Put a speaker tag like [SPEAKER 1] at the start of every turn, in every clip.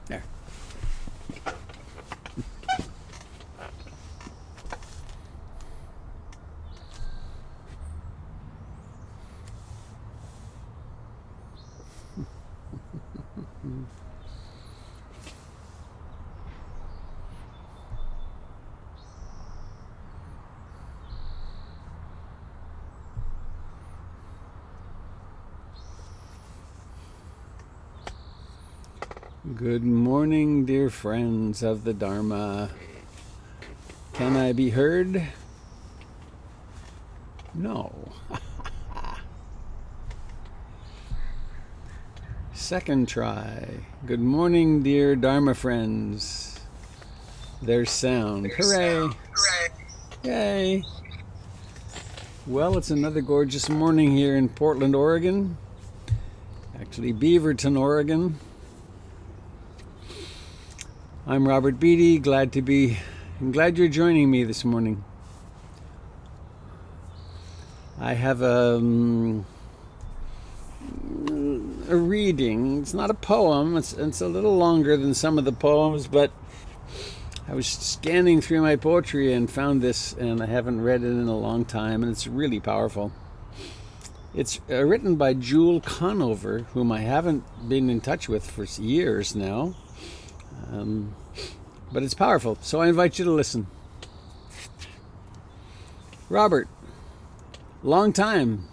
[SPEAKER 1] There. Good morning, dear friends of the Dharma. Can I be heard? No. Second try. Good morning, dear Dharma friends. There's sound. Hooray! Yay! Well, it's another gorgeous morning here in Portland, Oregon. Actually, Beaverton, Oregon. I'm Robert Beatty. I'm glad you're joining me this morning. I have a reading. It's not a poem. It's a little longer than some of the poems, but I was scanning through my poetry and found this, and I haven't read it in a long time, and it's really powerful. It's written by Jewel Conover, whom I haven't been in touch with for years now. But it's powerful, so I invite you to listen. Robert, long time.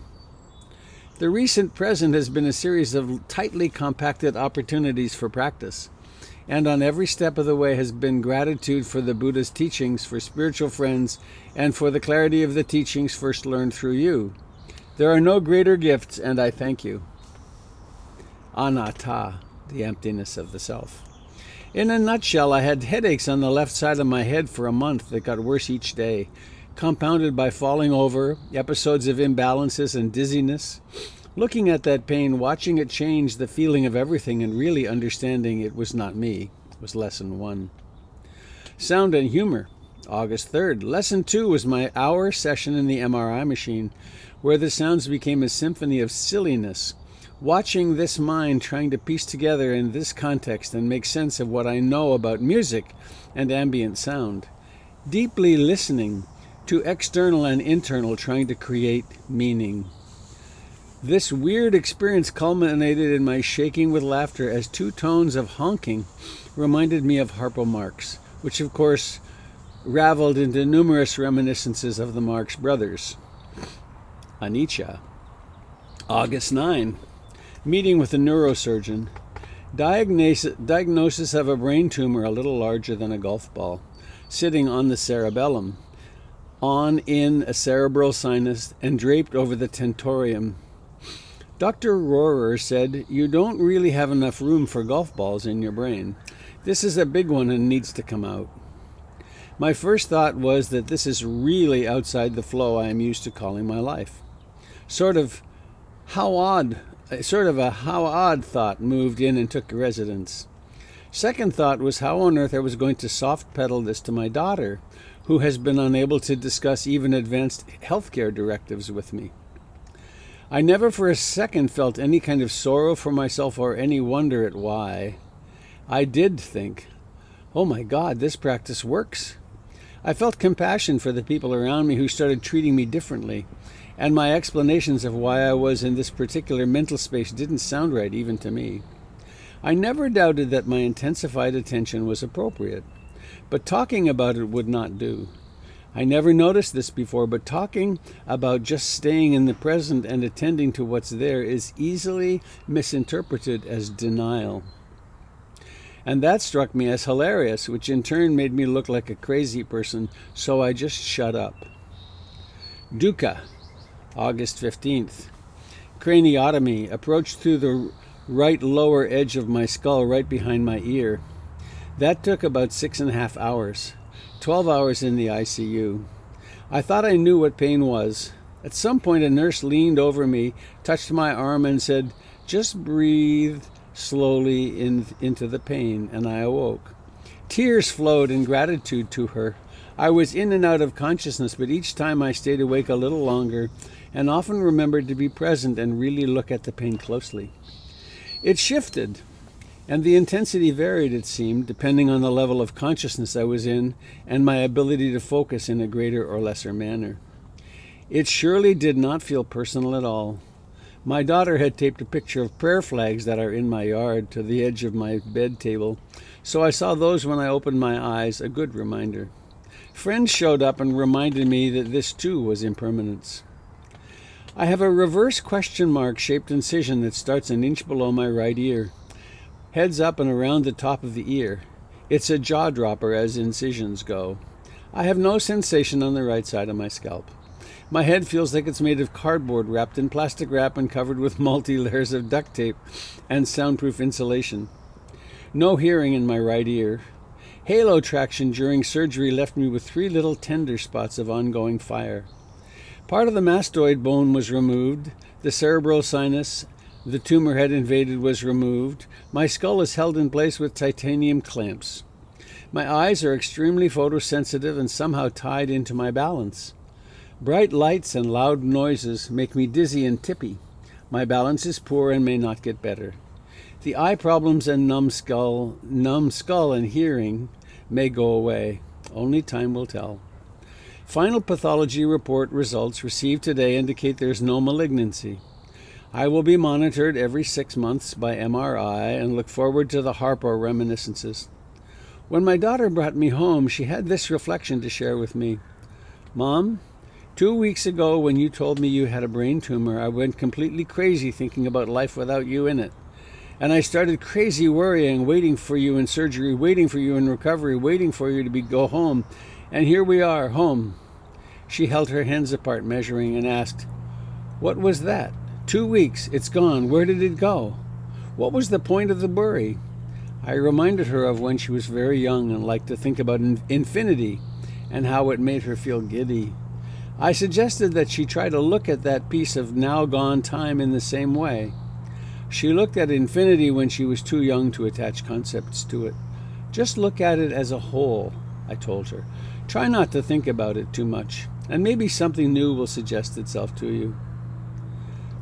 [SPEAKER 1] The recent present has been a series of tightly compacted opportunities for practice, and on every step of the way has been gratitude for the Buddha's teachings, for spiritual friends, and for the clarity of the teachings first learned through you. There are no greater gifts, and I thank you. Anatta, the emptiness of the self. In a nutshell, I had headaches on the left side of my head for a month that got worse each day, compounded by falling over, episodes of imbalances and dizziness. Looking at that pain, watching it change the feeling of everything, and really understanding it was not me, was lesson 1. Sound and humor, August 3rd. Lesson 2 was my hour session in the MRI machine, where the sounds became a symphony of silliness. Watching this mind trying to piece together in this context and make sense of what I know about music and ambient sound. Deeply listening to external and internal, trying to create meaning. This weird experience culminated in my shaking with laughter as 2 tones of honking reminded me of Harpo Marx, which of course raveled into numerous reminiscences of the Marx brothers. Anicca. August 9. Meeting with a neurosurgeon. Diagnosis of a brain tumor a little larger than a golf ball, sitting on the cerebellum, in a cerebral sinus, and draped over the tentorium. Dr. Rohrer said, "You don't really have enough room for golf balls in your brain. This is a big one and needs to come out." My first thought was that this is really outside the flow I am used to calling my life. Sort of a how odd thought moved in and took residence. Second thought was how on earth I was going to soft pedal this to my daughter, who has been unable to discuss even advanced healthcare directives with me. I never for a second felt any kind of sorrow for myself or any wonder at why. I did think, oh my God, this practice works. I felt compassion for the people around me who started treating me differently, and my explanations of why I was in this particular mental space didn't sound right even to me. I never doubted that my intensified attention was appropriate, but talking about it would not do. I never noticed this before, but talking about just staying in the present and attending to what's there is easily misinterpreted as denial. And that struck me as hilarious, which in turn made me look like a crazy person, so I just shut up. Dukkha. August 15th. Craniotomy, approached through the right lower edge of my skull right behind my ear. That took about 6.5 hours, 12 hours in the ICU. I thought I knew what pain was. At some point a nurse leaned over me, touched my arm and said, "Just breathe slowly into the pain," and I awoke. Tears flowed in gratitude to her. I was in and out of consciousness, but each time I stayed awake a little longer and often remembered to be present and really look at the pain closely. It shifted, and the intensity varied, it seemed, depending on the level of consciousness I was in and my ability to focus in a greater or lesser manner. It surely did not feel personal at all. My daughter had taped a picture of prayer flags that are in my yard to the edge of my bed table, so I saw those when I opened my eyes, a good reminder. Friends showed up and reminded me that this too was impermanence. I have a reverse question mark shaped incision that starts an inch below my right ear, heads up and around the top of the ear. It's a jaw dropper as incisions go. I have no sensation on the right side of my scalp. My head feels like it's made of cardboard wrapped in plastic wrap and covered with multi-layers of duct tape and soundproof insulation. No hearing in my right ear. Halo traction during surgery left me with 3 little tender spots of ongoing fire. Part of the mastoid bone was removed, the cerebral sinus the tumor had invaded was removed. My skull is held in place with titanium clamps. My eyes are extremely photosensitive and somehow tied into my balance. Bright lights and loud noises make me dizzy and tippy. My balance is poor and may not get better. The eye problems and numb skull and hearing may go away. Only time will tell. Final pathology report results received today indicate there's no malignancy. I will be monitored every 6 months by MRI and look forward to the Harpo reminiscences. When my daughter brought me home, she had this reflection to share with me. Mom, 2 weeks ago when you told me you had a brain tumor, I went completely crazy thinking about life without you in it. And I started crazy worrying, waiting for you in surgery, waiting for you in recovery, waiting for you to go home. And here we are, home. She held her hands apart, measuring, and asked, "What was that? 2 weeks, it's gone. Where did it go? What was the point of the worry?" I reminded her of when she was very young and liked to think about infinity and how it made her feel giddy. I suggested that she try to look at that piece of now gone time in the same way. She looked at infinity when she was too young to attach concepts to it. Just look at it as a whole, I told her. Try not to think about it too much, and maybe something new will suggest itself to you.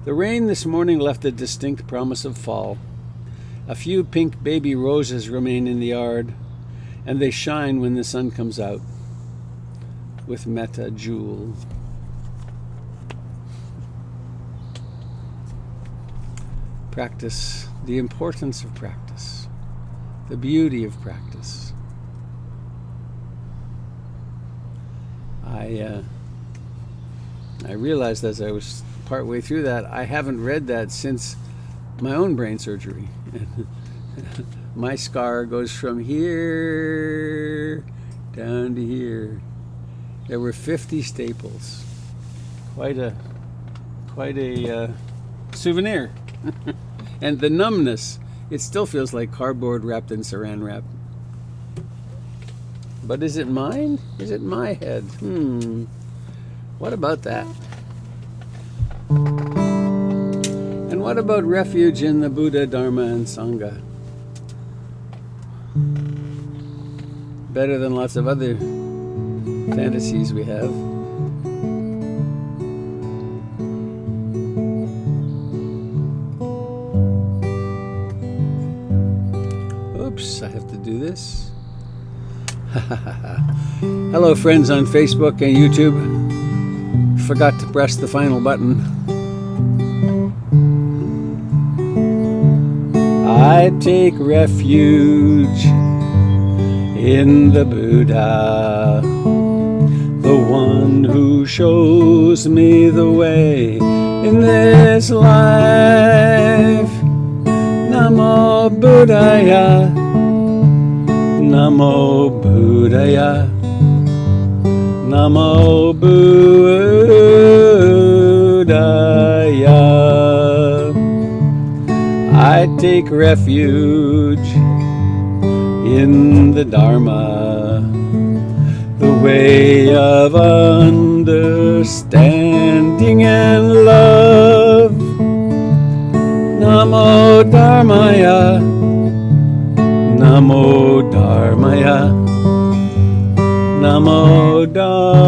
[SPEAKER 1] The rain this morning left a distinct promise of fall. A few pink baby roses remain in the yard, and they shine when the sun comes out. With Metta Jewel. Practice, the importance of practice, the beauty of practice. I realized as I was partway through that, I haven't read that since my own brain surgery. My scar goes from here down to here. There were 50 staples. Quite a souvenir. And the numbness, it still feels like cardboard wrapped in saran wrap. But is it mine? Is it my head? What about that? And what about refuge in the Buddha, Dharma, and Sangha? Better than lots of other fantasies we have. Oops, I have to do this. Hello friends on Facebook and YouTube. Forgot to press the final button. I take refuge in the Buddha, the one who shows me the way in this life. Namo Buddhaya, Namo Buddhaya, Namo Buddhaya. I take refuge in the Dharma, the way of understanding and love. Namo Dharmaya, Namo Dharmaya, Namo Namo Dharmaya.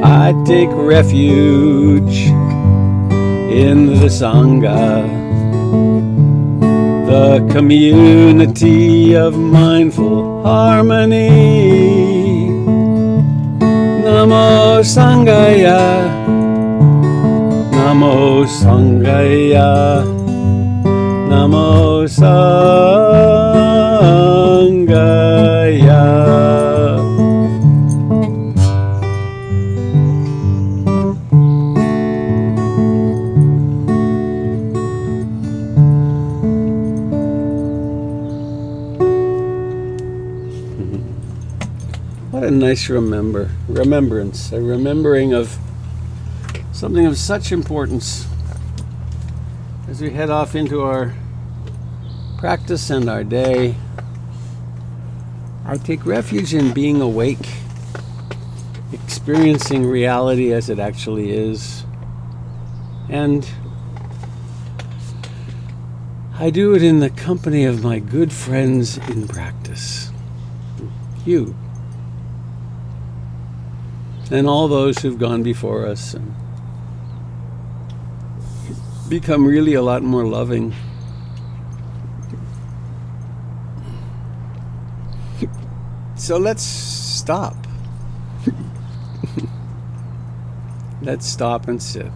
[SPEAKER 1] I take refuge in the Sangha, the community of mindful harmony. Namo Sangaya, Namo Sangaya, Namo Sangaya. What a nice remembrance, a remembering of something of such importance as we head off into our practice and our day. I take refuge in being awake, experiencing reality as it actually is, and I do it in the company of my good friends in practice, you, and all those who've gone before us and become really a lot more loving. So let's stop. Let's stop and sit.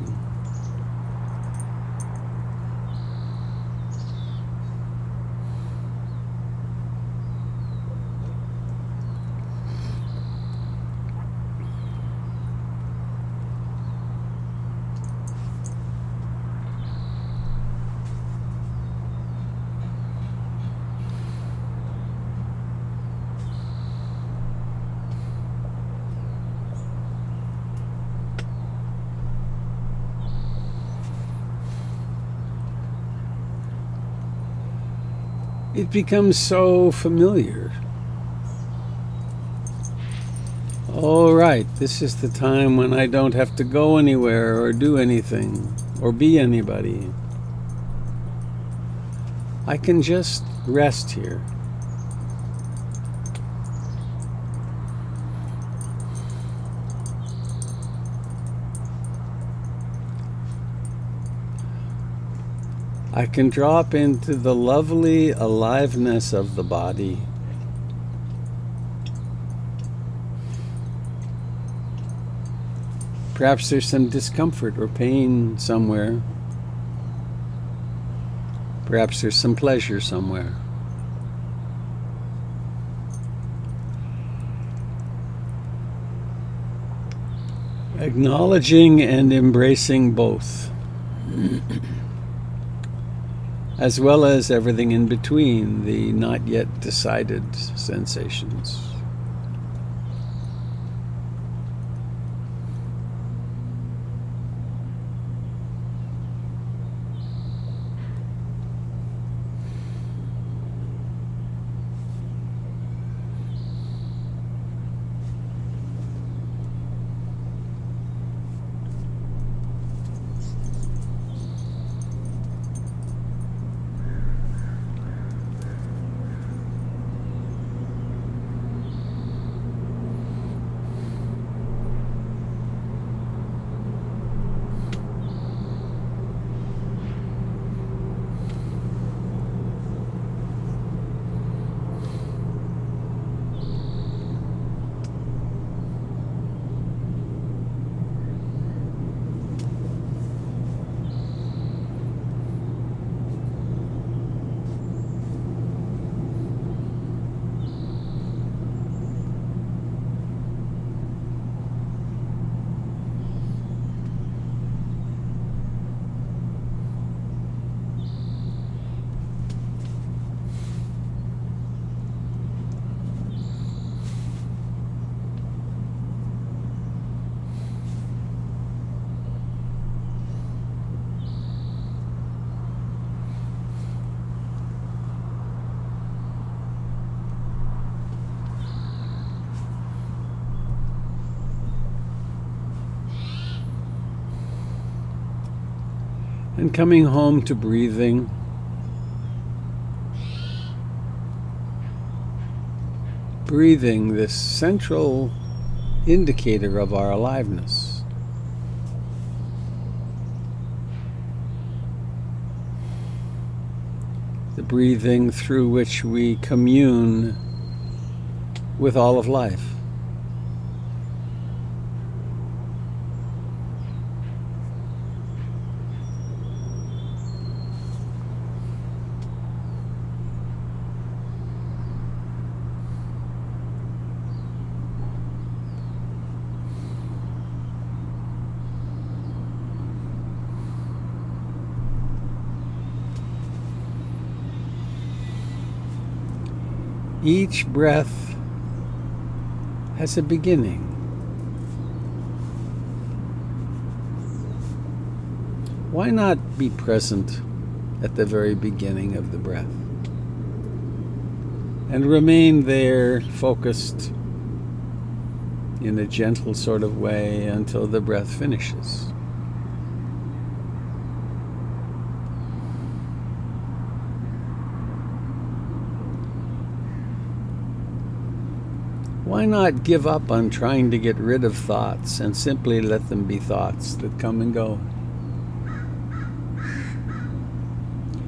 [SPEAKER 1] It becomes so familiar. All right, this is the time when I don't have to go anywhere or do anything or be anybody. I can just rest here. I can drop into the lovely aliveness of the body. Perhaps there's some discomfort or pain somewhere. Perhaps there's some pleasure somewhere. Acknowledging and embracing both, as well as everything in between, the not yet decided sensations. And coming home to breathing, Breathing, this central indicator of our aliveness. The breathing through which we commune with all of life. Each breath has a beginning. Why not be present at the very beginning of the breath and remain there focused in a gentle sort of way until the breath finishes? Why not give up on trying to get rid of thoughts and simply let them be thoughts that come and go?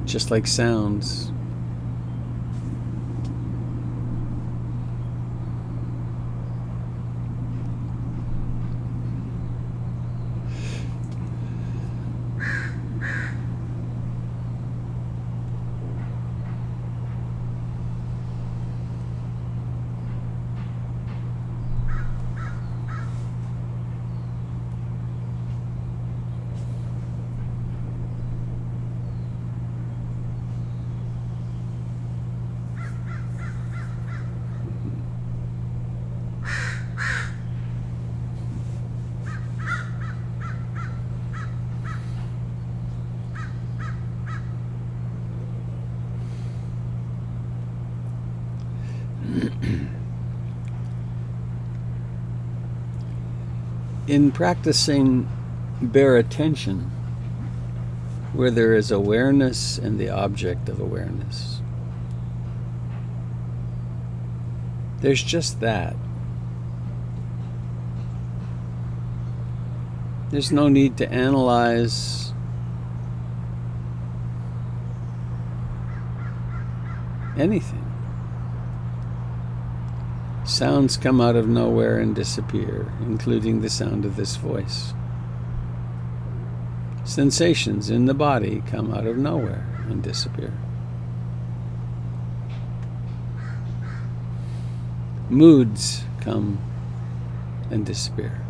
[SPEAKER 1] Just like sounds. In practicing bare attention, where there is awareness and the object of awareness, there's just that. There's no need to analyze anything. Sounds come out of nowhere and disappear, including the sound of this voice. Sensations in the body come out of nowhere and disappear. Moods come and disappear.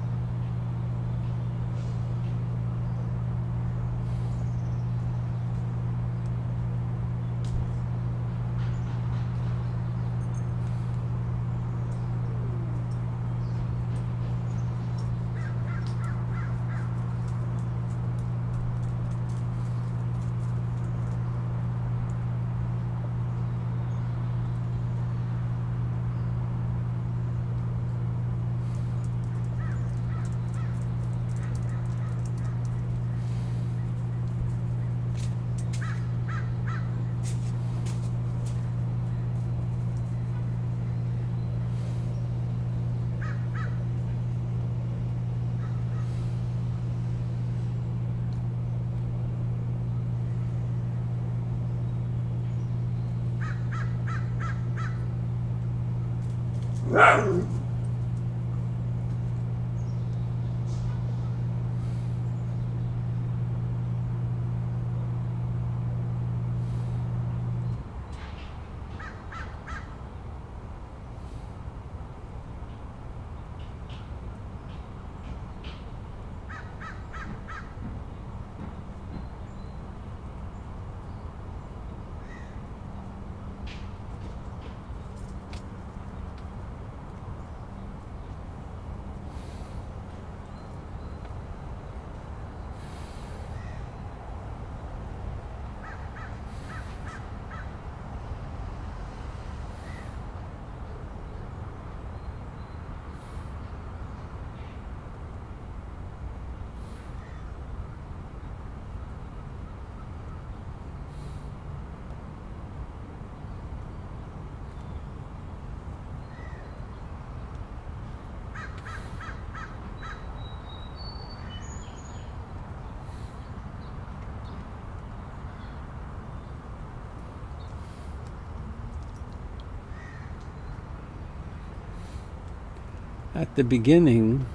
[SPEAKER 1] At the beginning,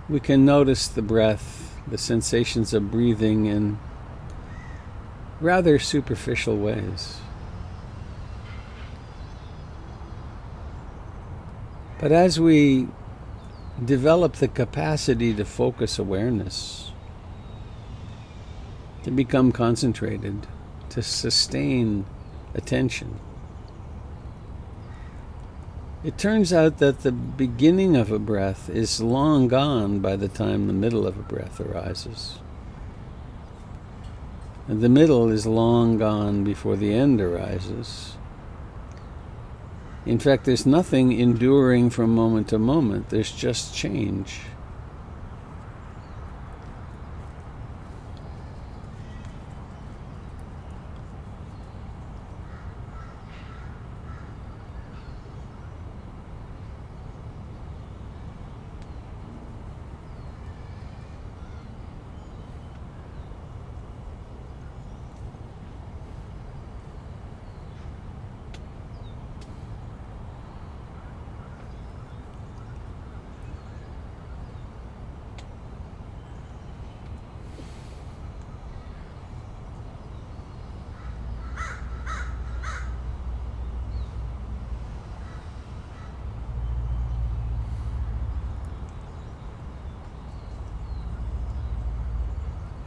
[SPEAKER 1] we can notice the breath, the sensations of breathing in rather superficial ways. But as we develop the capacity to focus awareness, to become concentrated, to sustain attention, it turns out that the beginning of a breath is long gone by the time the middle of a breath arises. And the middle is long gone before the end arises. In fact, there's nothing enduring from moment to moment. There's just change.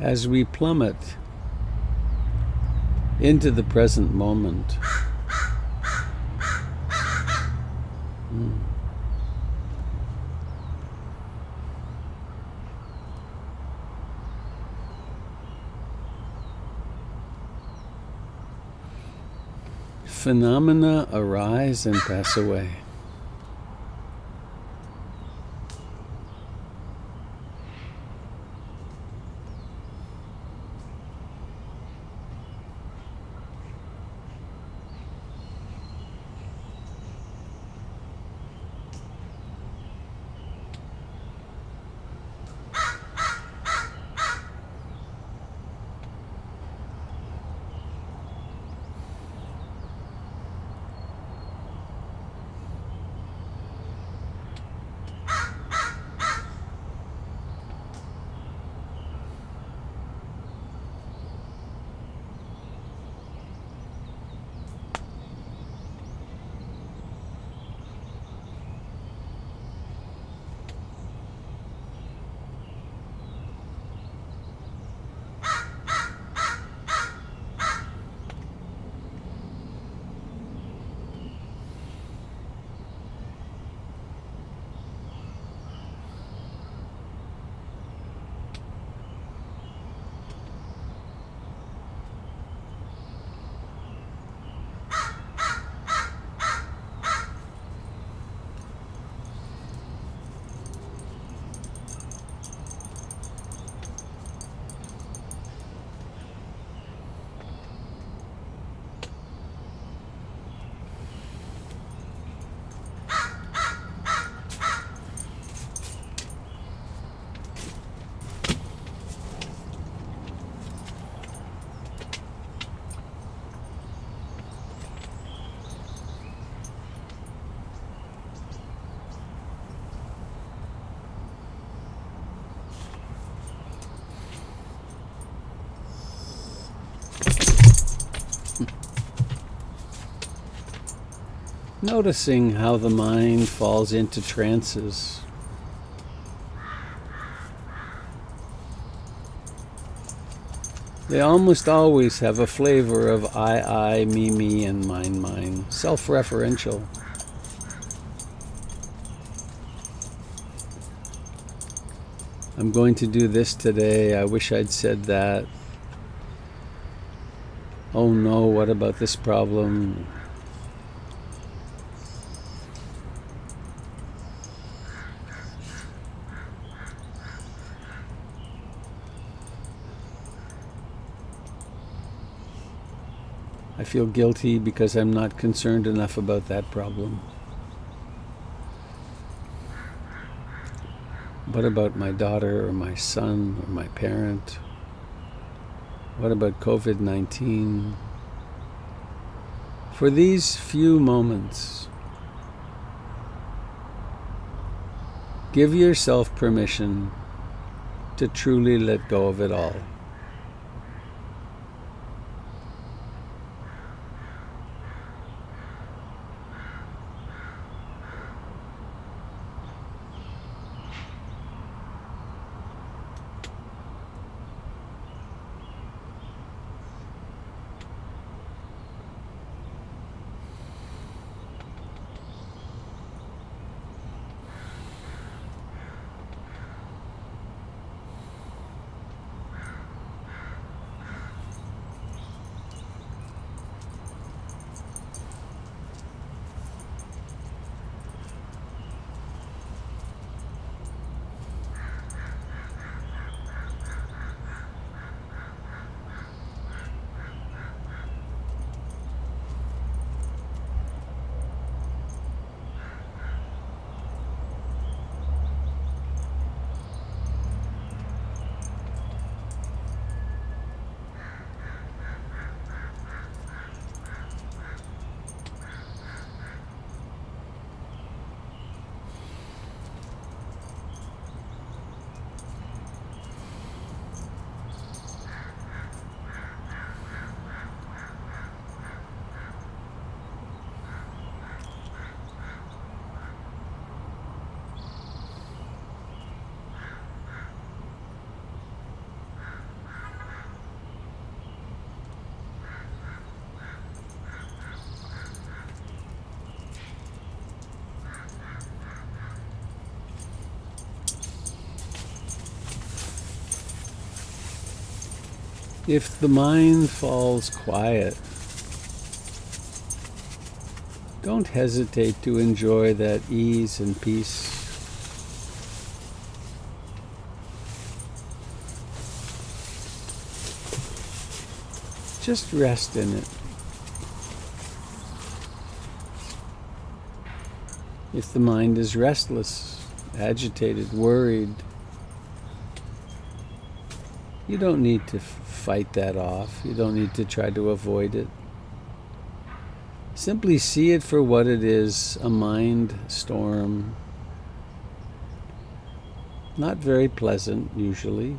[SPEAKER 1] As we plummet into the present moment, phenomena arise and pass away. Noticing how the mind falls into trances. They almost always have a flavor of I, me, and mine, self-referential. I'm going to do this today. I wish I'd said that. Oh no, what about this problem? I feel guilty because I'm not concerned enough about that problem. What about my daughter or my son or my parent? What about COVID-19? For these few moments, Give yourself permission to truly let go of it all. If the mind falls quiet, don't hesitate to enjoy that ease and peace. Just rest in it. If the mind is restless, agitated, worried, you don't need to fight that off. You don't need to try to avoid it. Simply see it for what it is, a mind storm. Not very pleasant, usually.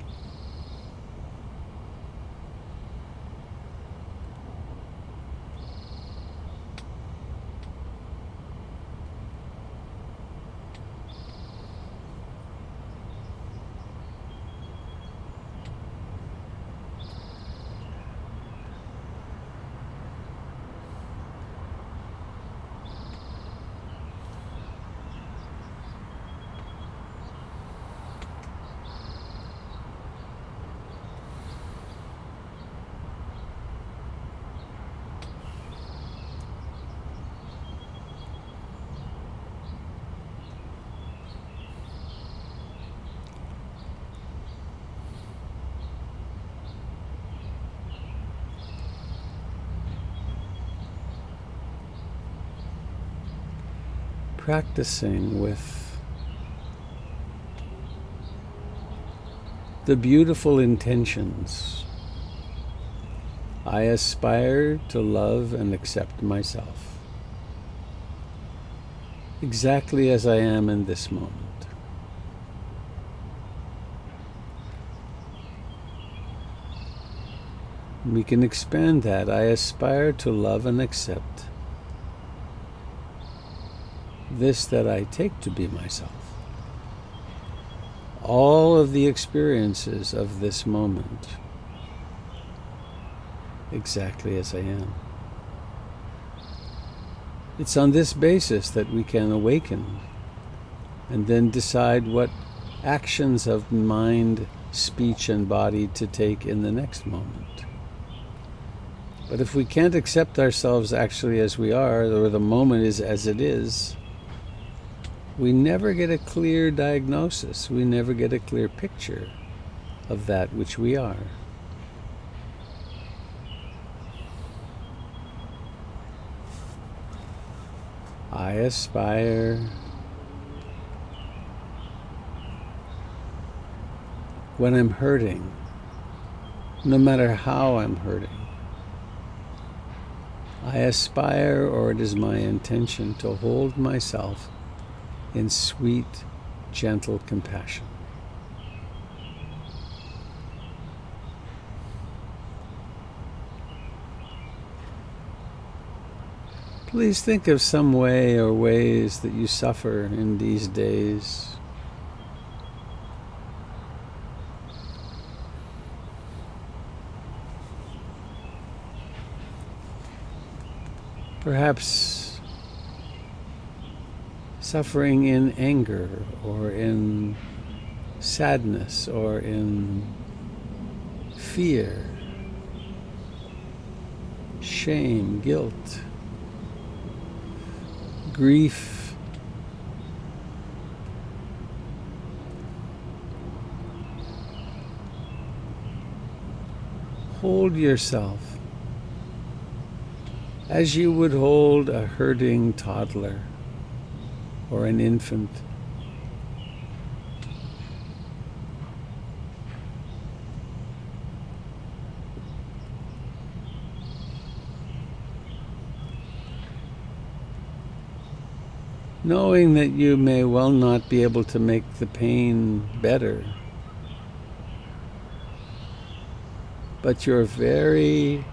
[SPEAKER 1] Practicing with the beautiful intentions. I aspire to love and accept myself exactly as I am in this moment. We can expand that. I aspire to love and accept this that I take to be myself. All of the experiences of this moment, exactly as I am. It's on this basis that we can awaken and then decide what actions of mind, speech, and body to take in the next moment. But if we can't accept ourselves actually as we are, or the moment is as it is, we never get a clear diagnosis. We never get a clear picture of that which we are. I aspire when I'm hurting, no matter how I'm hurting. I aspire, or it is my intention, to hold myself in sweet, gentle compassion. Please think of some way or ways that you suffer in these days. Perhaps suffering in anger or in sadness or in fear, shame, guilt, grief. Hold yourself as you would hold a hurting toddler or an infant. Knowing that you may well not be able to make the pain better, but you're very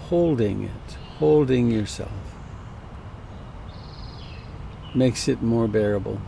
[SPEAKER 1] holding it, holding yourself, makes it more bearable.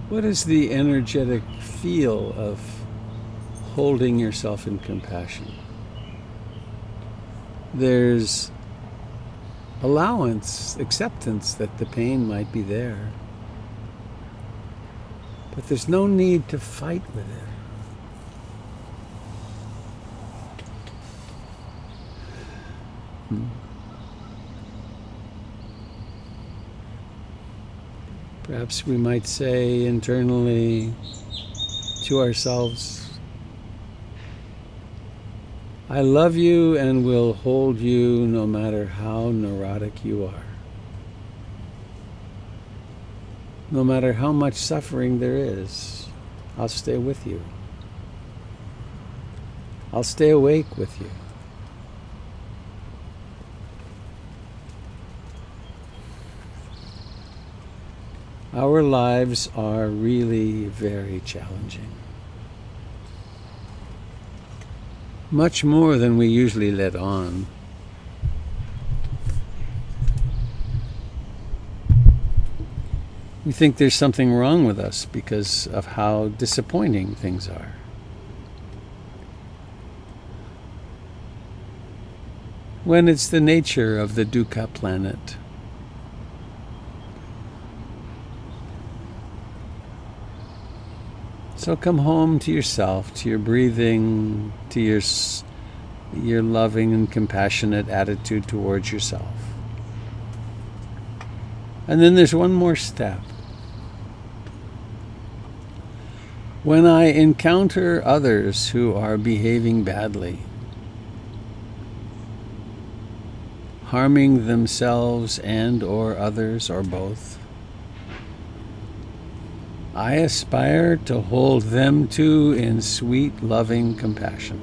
[SPEAKER 1] What is the energetic feel of holding yourself in compassion? There's allowance, acceptance that the pain might be there, but there's no need to fight with it. Perhaps we might say internally to ourselves, I love you and will hold you no matter how neurotic you are. No matter how much suffering there is, I'll stay with you. I'll stay awake with you. Our lives are really very challenging. Much more than we usually let on. We think there's something wrong with us because of how disappointing things are. When it's the nature of the dukkha planet. So come home to yourself, to your breathing, to your loving and compassionate attitude towards yourself. And then there's one more step. When I encounter others who are behaving badly, harming themselves and or others or both, I aspire to hold them too in sweet, loving compassion.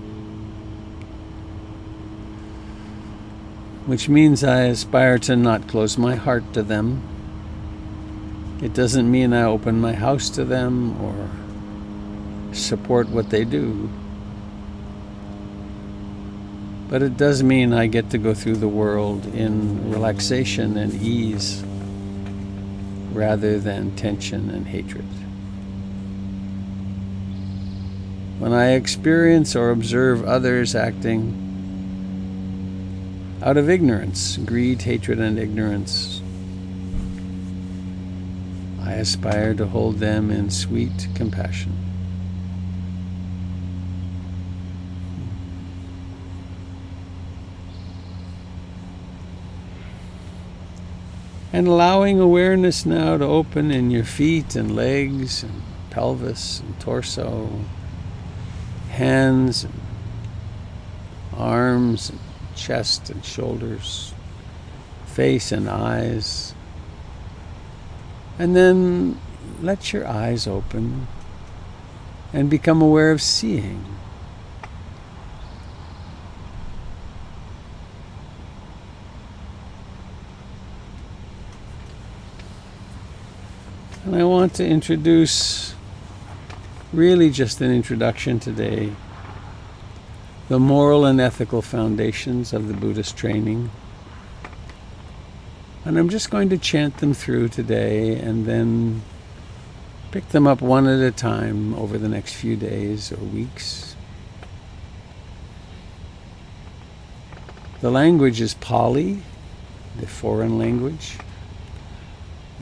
[SPEAKER 1] which means I aspire to not close my heart to them. It doesn't mean I open my house to them or support what they do. But it does mean I get to go through the world in relaxation and ease rather than tension and hatred. When I experience or observe others acting out of ignorance, greed, hatred, and ignorance, I aspire to hold them in sweet compassion. And allowing awareness now to open in your feet and legs and pelvis and torso, hands and arms and chest and shoulders, face and eyes. And then let your eyes open and become aware of seeing. And I want to introduce, really just an introduction today, the moral and ethical foundations of the Buddhist training. And I'm just going to chant them through today and then pick them up one at a time over the next few days or weeks. The language is Pali, the foreign language.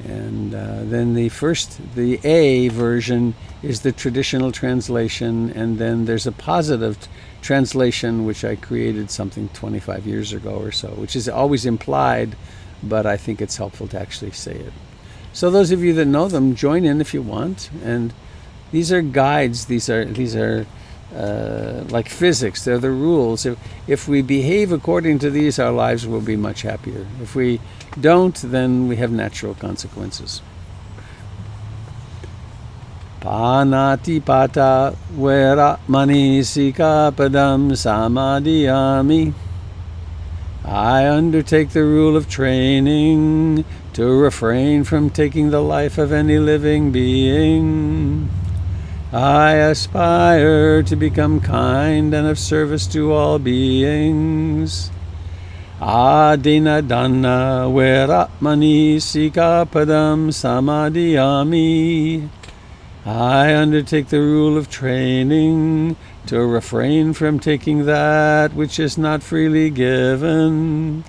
[SPEAKER 1] And then the A version is the traditional translation, and then there's a positive translation which I created something 25 years ago or so, which is always implied, but I think it's helpful to actually say it. So those of you that know them, join in if you want. And these are guides. These are like physics. They're the rules. If we behave according to these, our lives will be much happier. If we don't, then we have natural consequences. Panati pata vera mani sikapadam samadhiyami. I undertake the rule of training to refrain from taking the life of any living being. I aspire to become kind and of service to all beings. Adina dana veramani sikapadam samadhiyami. I undertake the rule of training to refrain from taking that which is not freely given.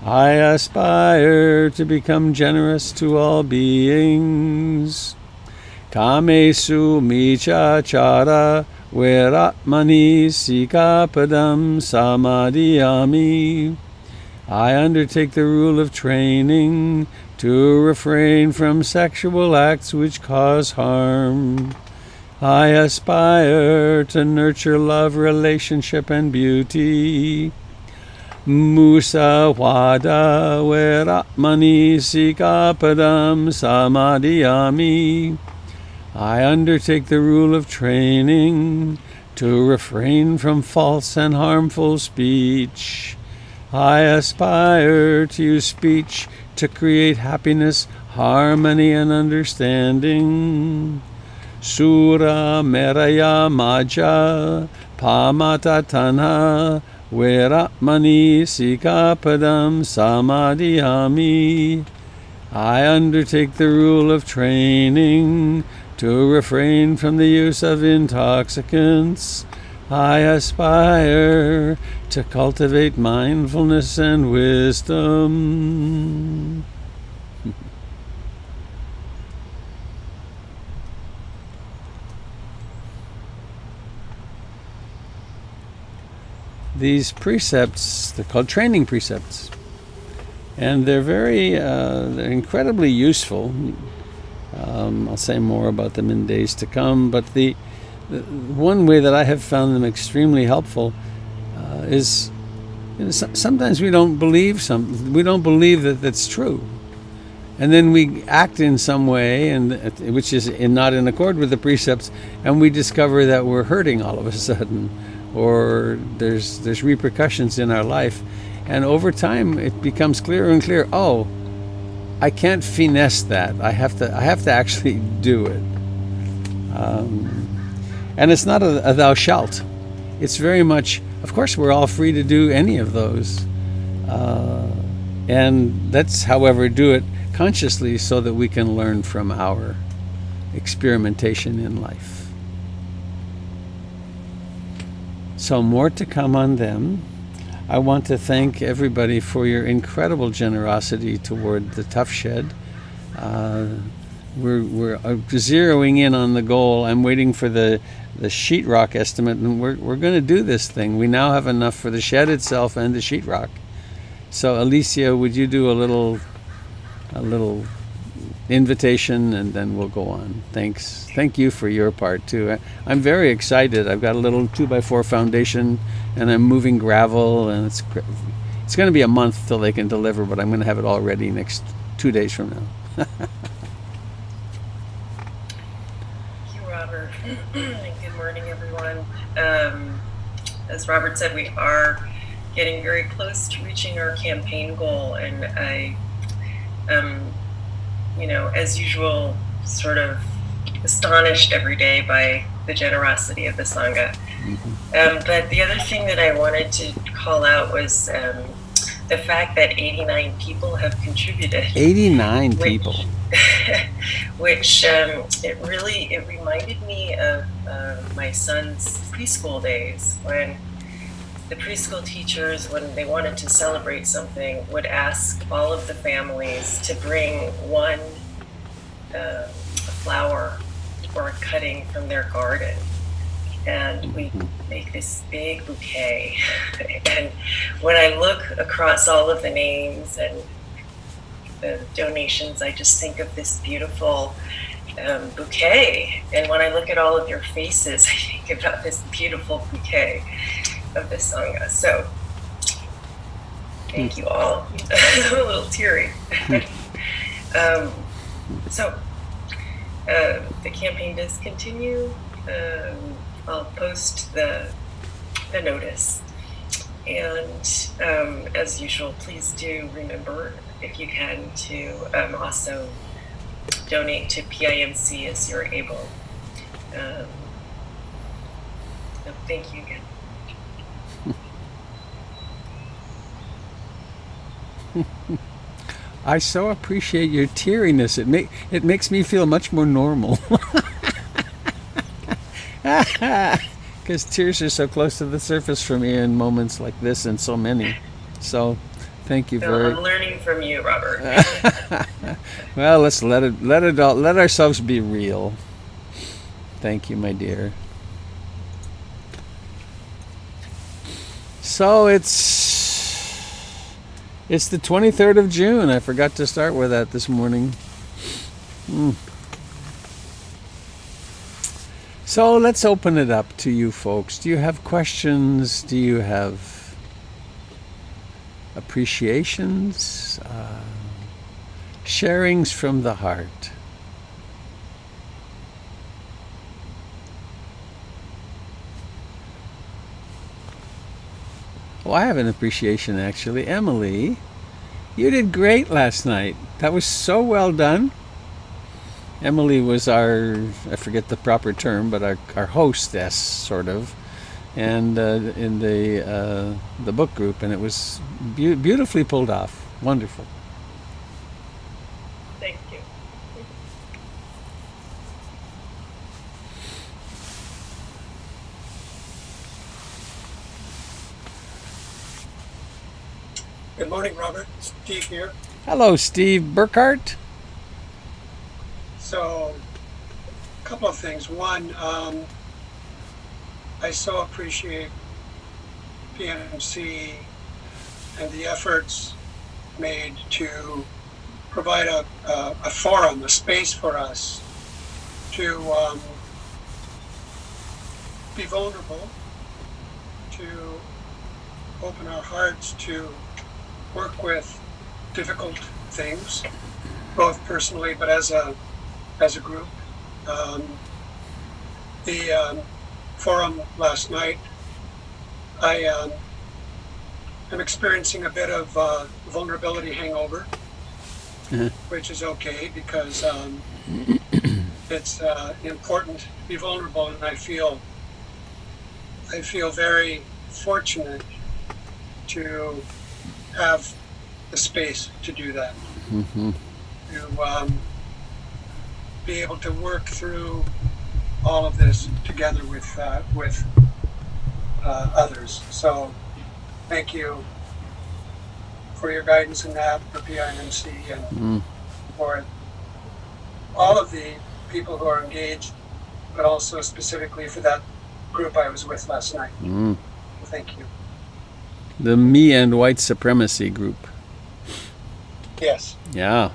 [SPEAKER 1] I aspire to become generous to all beings. Kamesu michachara veramani sikapadam samadhiyami. I undertake the rule of training to refrain from sexual acts which cause harm. I aspire to nurture love, relationship, and beauty. Musawada veramani sikapadam samadhiyami. I undertake the rule of training to refrain from false and harmful speech. I aspire to use speech to create happiness, harmony, and understanding. Sura meraya maja pamata tanha veramani sikapadam samadhiyami. I undertake the rule of training to refrain from the use of intoxicants. I aspire to cultivate mindfulness and wisdom. These precepts, they're called training precepts, and they're they're incredibly useful. I'll say more about them in days to come, but the one way that I have found them extremely helpful is, sometimes we don't believe that that's true, and then we act in some way which is not in accord with the precepts, and we discover that we're hurting all of a sudden, or there's repercussions in our life, And over time, it becomes clearer and clearer. Oh, I can't finesse that. I have to actually do it. And it's not a thou shalt. It's very much, of course, we're all free to do any of those. And let's, however, do it consciously so that we can learn from our experimentation in life. So more to come on them. I want to thank everybody for your incredible generosity toward the Tough Shed. We're zeroing in on the goal. I'm waiting for the sheetrock estimate, and we're going to do this thing. We now have enough for the shed itself and the sheetrock. So Alicia, would you do a little invitation, and then we'll go on. Thanks. Thank you for your part too. I'm very excited. I've got a little 2x4 foundation, and I'm moving gravel, and it's going to be a month till they can deliver, but I'm going to have it all ready next 2 days from now.
[SPEAKER 2] Thank you, Robert. Good morning, everyone. As Robert said, we are getting very close to reaching our campaign goal, and I as usual, sort of astonished every day by the generosity of the Sangha. But the other thing that I wanted to call out was the fact that 89 people have contributed.
[SPEAKER 1] 89 people.
[SPEAKER 2] Which it reminded me of my son's preschool days, when the preschool teachers, when they wanted to celebrate something, would ask all of the families to bring one a flower or a cutting from their garden, and we make this big bouquet. And when I look across all of the names and the donations, I just think of this beautiful bouquet. And when I look at all of your faces, I think about this beautiful bouquet of the Sangha. So thank you all. I'm a little teary. So the campaign does continue. I'll post the notice, and as usual, please do remember, if you can, to also donate to PIMC as you're able. So thank you again.
[SPEAKER 1] I so appreciate your teariness. It makes me feel much more normal. Because tears are so close to the surface for me in moments like this, and so many. So, thank you very.
[SPEAKER 2] I'm learning from you, Robert.
[SPEAKER 1] Well, let's let ourselves be real. Thank you, my dear. So it's the 23rd of June. I forgot to start with that this morning. So let's open it up to you folks. Do you have questions? Do you have appreciations? Sharings from the heart? Oh, I have an appreciation, actually. Emily, you did great last night. That was so well done. Emily was I forget the proper term, but our hostess, sort of, and in the book group, and it was beautifully pulled off. Wonderful.
[SPEAKER 2] Thank you.
[SPEAKER 3] Good morning, Robert. Steve here.
[SPEAKER 1] Hello, Steve Burkhart.
[SPEAKER 3] So, a couple of things. One, I so appreciate PMC and the efforts made to provide a forum, a space for us to be vulnerable, to open our hearts, to work with difficult things, both personally but as a group. The forum last night, I I'm experiencing a bit of vulnerability hangover,
[SPEAKER 1] Uh-huh.
[SPEAKER 3] which is okay because it's important to be vulnerable, and I feel very fortunate to have the space to do that,
[SPEAKER 1] Mm-hmm.
[SPEAKER 3] to be able to work through all of this together with others. So thank you for your guidance in that, for PIMC, and
[SPEAKER 1] Mm.
[SPEAKER 3] for all of the people who are engaged, but also specifically for that group I was with last night.
[SPEAKER 1] Mm.
[SPEAKER 3] Thank you.
[SPEAKER 1] The Me and White Supremacy group.
[SPEAKER 3] Yes.
[SPEAKER 1] Yeah.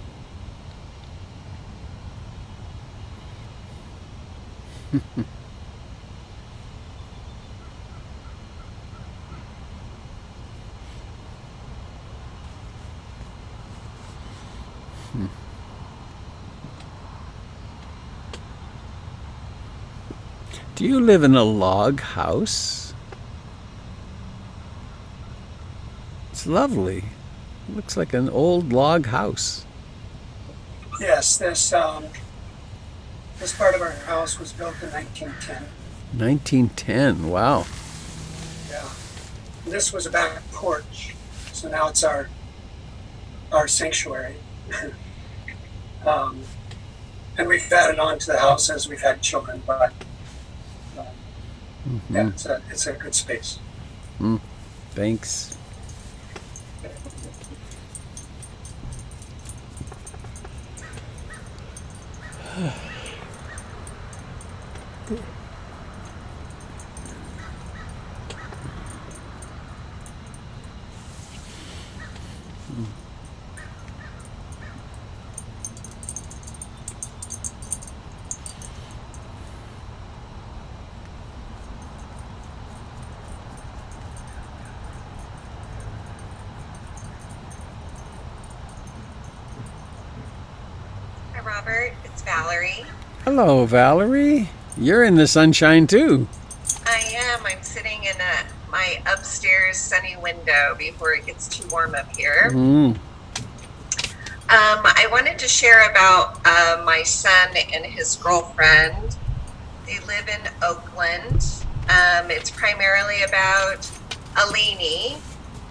[SPEAKER 1] Do you live in a log house? It's lovely. It looks like an old log house.
[SPEAKER 3] Yes, this part of our house was built in 1910.
[SPEAKER 1] 1910. Wow.
[SPEAKER 3] Yeah. This was a back porch, so now it's our sanctuary. And we've added on to the house as we've had children, but yeah, it's a good space.
[SPEAKER 1] Thanks.
[SPEAKER 4] Hi, Robert. It's Valerie.
[SPEAKER 1] Hello, Valerie. You're in the sunshine too.
[SPEAKER 4] I am. I'm sitting in my upstairs sunny window before it gets too warm up here.
[SPEAKER 1] Mm.
[SPEAKER 4] I wanted to share about my son and his girlfriend. They live in Oakland. It's primarily about Alini,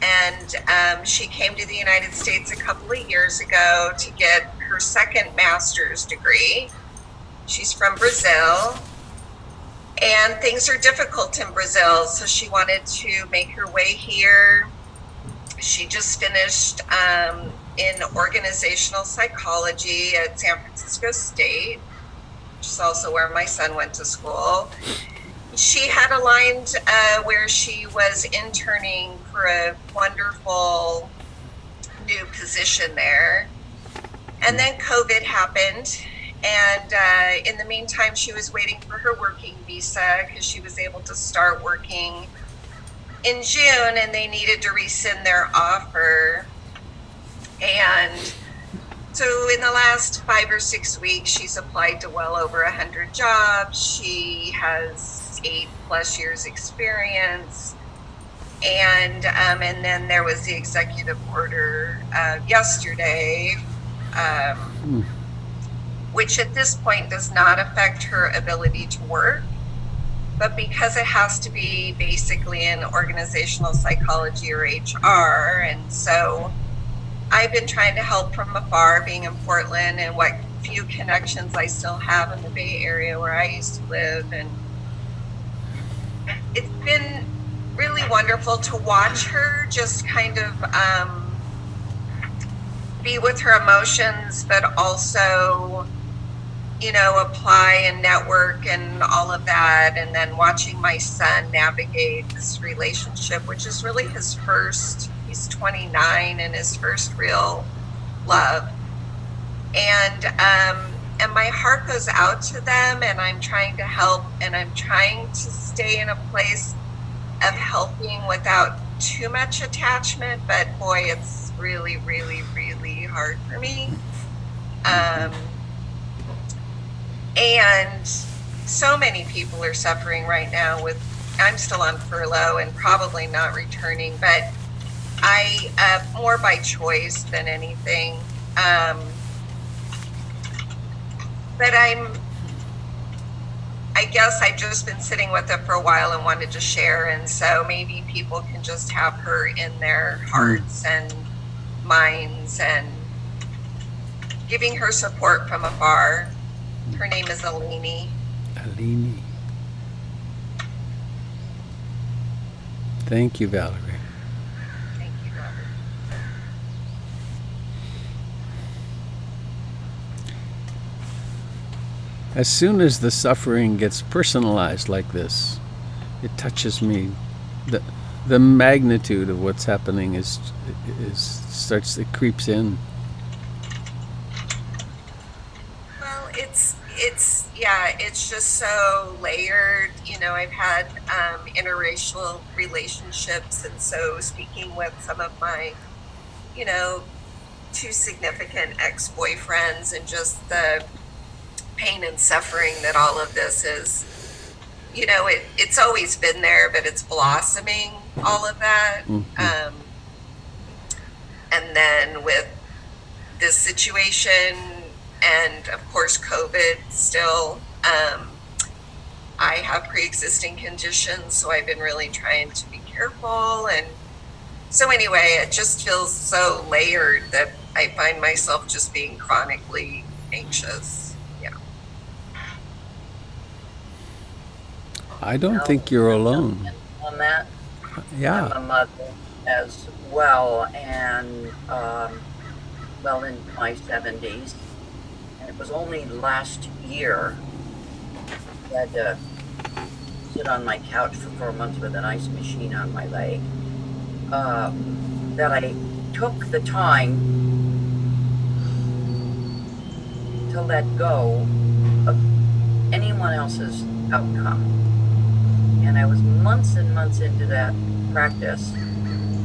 [SPEAKER 4] and she came to the United States a couple of years ago to get her second master's degree. She's from Brazil, and things are difficult in Brazil, so she wanted to make her way here. She just finished in organizational psychology at San Francisco State, which is also where my son went to school. She had aligned where she was interning for a wonderful new position there. And then COVID happened. And in the meantime, she was waiting for her working visa because she was able to start working in June, and they needed to rescind their offer. And so in the last 5 or 6 weeks, she's applied to well over 100 jobs. She has 8+ years experience. And then there was the executive order yesterday, which at this point does not affect her ability to work. But because it has to be basically in organizational psychology or HR, and so I've been trying to help from afar, being in Portland, and what few connections I still have in the Bay Area where I used to live. And it's been really wonderful to watch her just kind of be with her emotions, but also, you know, apply and network and all of that. And then watching my son navigate this relationship, which is really his first, he's 29, and his first real love. And my heart goes out to them, and I'm trying to help, and I'm trying to stay in a place of helping without too much attachment. But boy, it's really, really, really hard for me. And so many people are suffering right now with, I'm still on furlough and probably not returning, but I more by choice than anything. But I guess I've just been sitting with it for a while and wanted to share. And so maybe people can just have her in their hearts and minds and giving her support from afar. Her name is Alini.
[SPEAKER 1] Alini. Thank you, Valerie.
[SPEAKER 4] Thank you, Robert.
[SPEAKER 1] As soon as the suffering gets personalized like this, it touches me. The magnitude of what's happening it creeps in.
[SPEAKER 4] Well, it's just so layered. You know, I've had interracial relationships, and so speaking with some of my, you know, two significant ex-boyfriends, and just the pain and suffering that all of this is, you know, it's always been there, but it's blossoming, all of that. And then with this situation, and of course COVID still, I have pre-existing conditions, so I've been really trying to be careful. And so anyway, it just feels so layered that I find myself just being chronically anxious. Yeah.
[SPEAKER 1] I don't think you're alone.
[SPEAKER 5] On that,
[SPEAKER 1] Yeah.
[SPEAKER 5] I'm a mother as well, and well in my 70s, and it was only last year I had to sit on my couch for 4 months with an ice machine on my leg, that I took the time to let go of anyone else's outcome. And I was months and months into that practice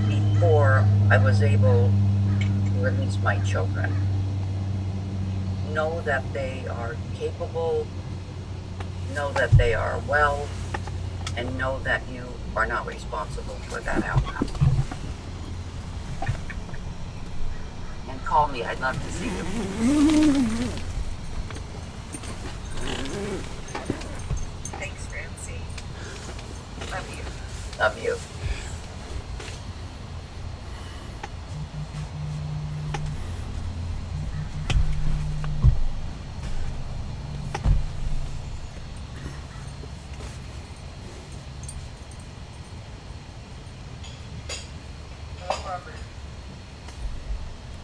[SPEAKER 5] before I was able to release my children. Know that they are capable, know that they are well, and know that you are not responsible for that outcome. And call me, I'd love to see you.
[SPEAKER 4] Thanks, Francie. Love you.
[SPEAKER 5] Love you.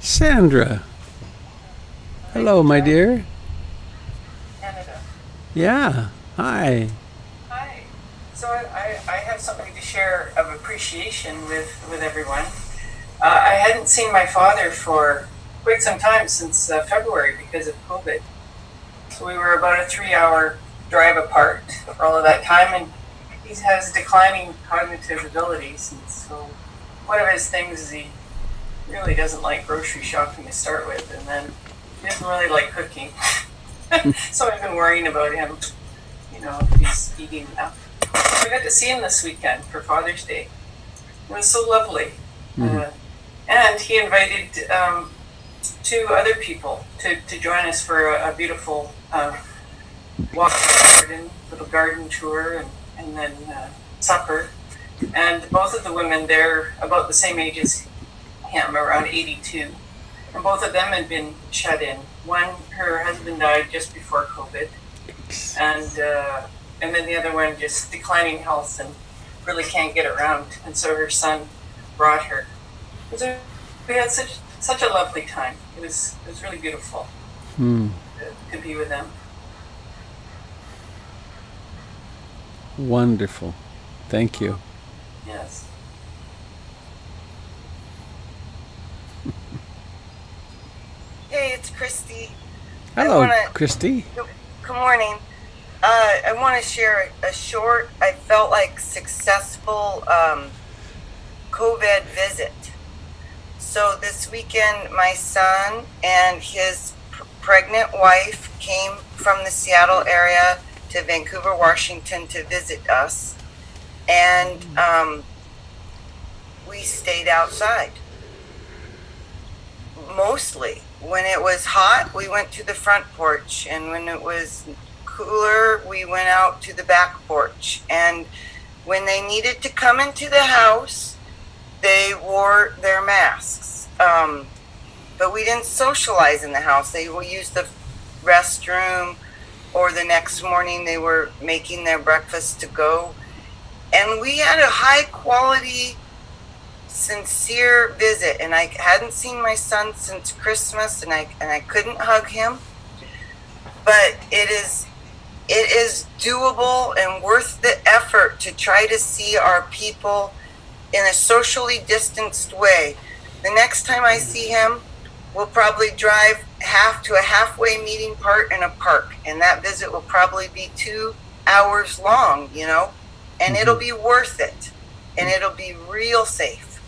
[SPEAKER 1] Sandra. Hello, my dear.
[SPEAKER 6] Canada.
[SPEAKER 1] Yeah. Hi.
[SPEAKER 6] Hi. So I have something to share of appreciation with everyone. I hadn't seen my father for quite some time, since February, because of COVID. So we were about a 3-hour drive apart for all of that time, and he has declining cognitive abilities. And so one of his things is he really doesn't like grocery shopping to start with, and then he doesn't really like cooking. So I've been worrying about him, you know, if he's eating enough. So I got to see him this weekend for Father's Day. It was so lovely. And he invited 2 other people to join us for a beautiful walk in the garden, little garden tour, and then supper. And both of the women, they're about the same age as him, around 82. And both of them had been shut in. One, her husband died just before COVID. And then the other one just declining health and really can't get around. And so her son brought her. So we had such a lovely time. It was really beautiful to be with them.
[SPEAKER 1] Wonderful. Thank you.
[SPEAKER 6] Yes.
[SPEAKER 7] Hey, it's Christy.
[SPEAKER 1] Hello, Christy.
[SPEAKER 7] Good morning. I want to share a short, I felt like successful COVID visit. So this weekend, my son and his pregnant wife came from the Seattle area to Vancouver, Washington to visit us. And we stayed outside. Mostly. When it was hot, we went to the front porch, and when it was cooler, we went out to the back porch. And when they needed to come into the house, they wore their masks. But we didn't socialize in the house. They would use the restroom, or the next morning they were making their breakfast to go. And we had a high quality, sincere visit. And I hadn't seen my son since Christmas, and I couldn't hug him. But it is doable and worth the effort to try to see our people in a socially distanced way. The next time I see him, we'll probably drive to a halfway meeting part in a park, and that visit will probably be 2 hours long, and it'll be worth it, and it'll be real safe.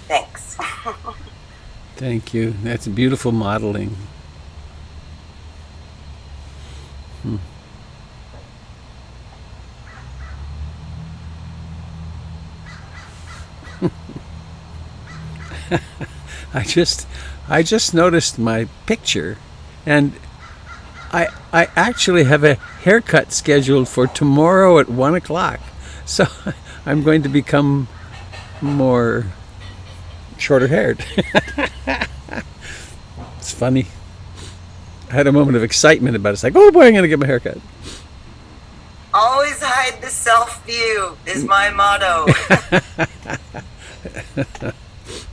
[SPEAKER 7] Thanks.
[SPEAKER 1] Thank you. That's beautiful modeling. I just noticed my picture, and I actually have a haircut scheduled for tomorrow at 1 o'clock. So I'm going to become more shorter haired. It's funny. I had a moment of excitement about it. It's like, oh boy, I'm going to get my haircut.
[SPEAKER 7] Always hide the self-view is my motto.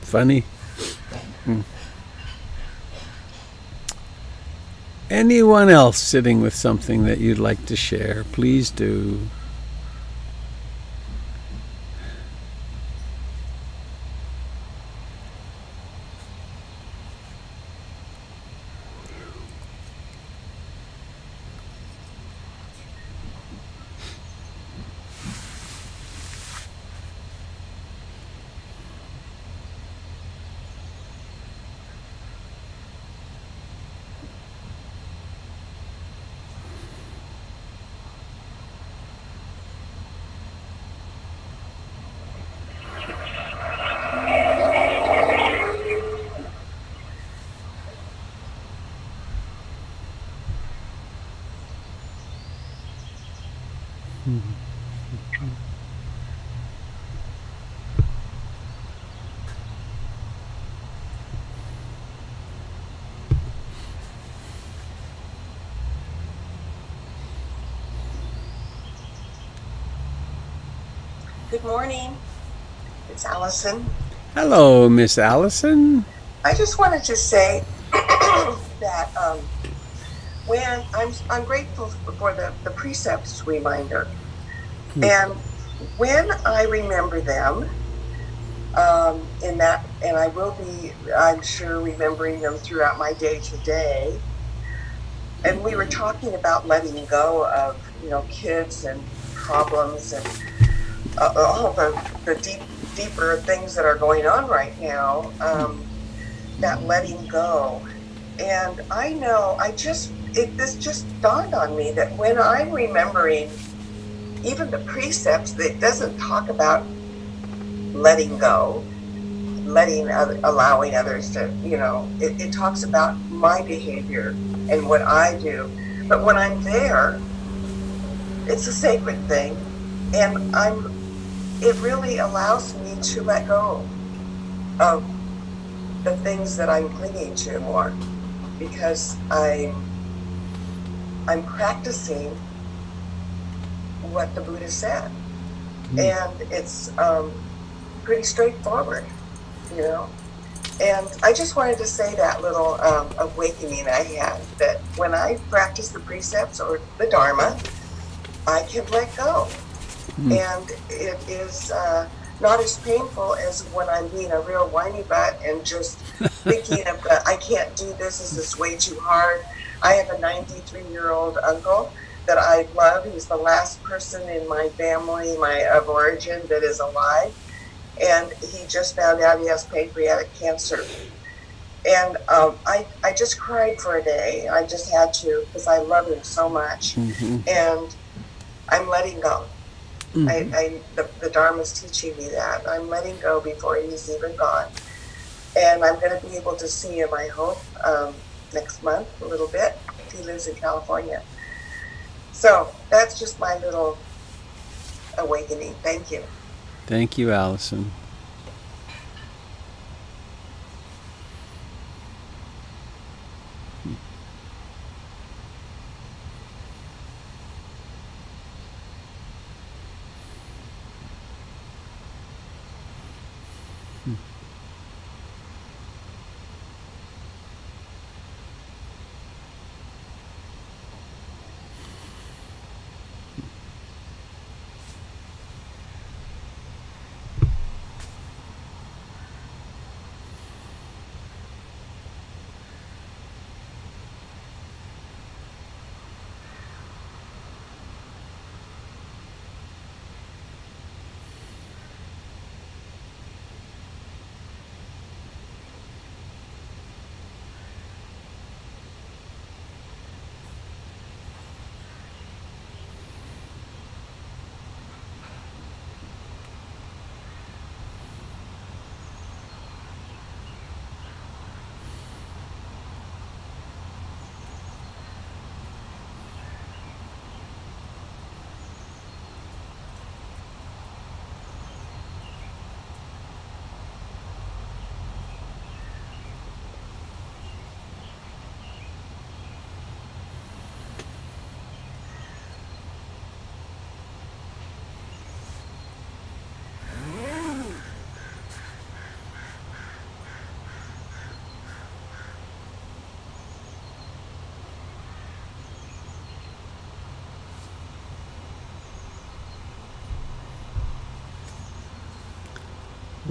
[SPEAKER 1] Funny. Anyone else sitting with something that you'd like to share, please do.
[SPEAKER 8] Good morning. It's Allison.
[SPEAKER 1] Hello, Miss Allison.
[SPEAKER 8] I just wanted to say that when I'm grateful for the precepts reminder, and when I remember them, and I will be, I'm sure, remembering them throughout my day to day. And we were talking about letting go of kids and problems and all the deeper things that are going on right now, that letting go. And I know, this just dawned on me that when I'm remembering even the precepts, that doesn't talk about letting go, allowing others to, it talks about my behavior and what I do. But when I'm there, it's a sacred thing, and it really allows me to let go of the things that I'm clinging to more, because I'm practicing what the Buddha said, and it's pretty straightforward, And I just wanted to say that little awakening I had, that when I practice the precepts or the Dharma, I can let go. And it is not as painful as when I'm being a real whiny butt and just thinking of, I can't do this is way too hard. I have a 93-year-old uncle that I love. He's the last person in my family, of origin, that is alive. And he just found out he has pancreatic cancer. And I just cried for a day. I just had to, because I love him so much. And I'm letting go. The Dharma's teaching me that. I'm letting go before he's even gone. And I'm going to be able to see him, I hope, next month a little bit. He lives in California. So that's just my little awakening. Thank you.
[SPEAKER 1] Thank you, Allison.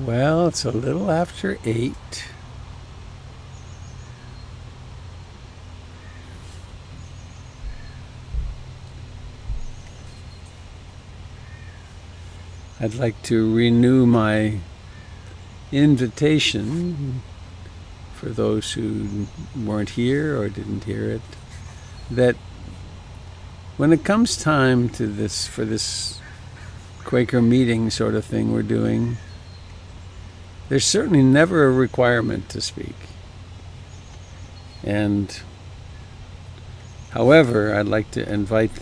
[SPEAKER 1] Well, it's a little after 8. I'd like to renew my invitation for those who weren't here or didn't hear it, that when it comes time to this, for this Quaker meeting sort of thing we're doing, there's certainly never a requirement to speak. And however, I'd like to invite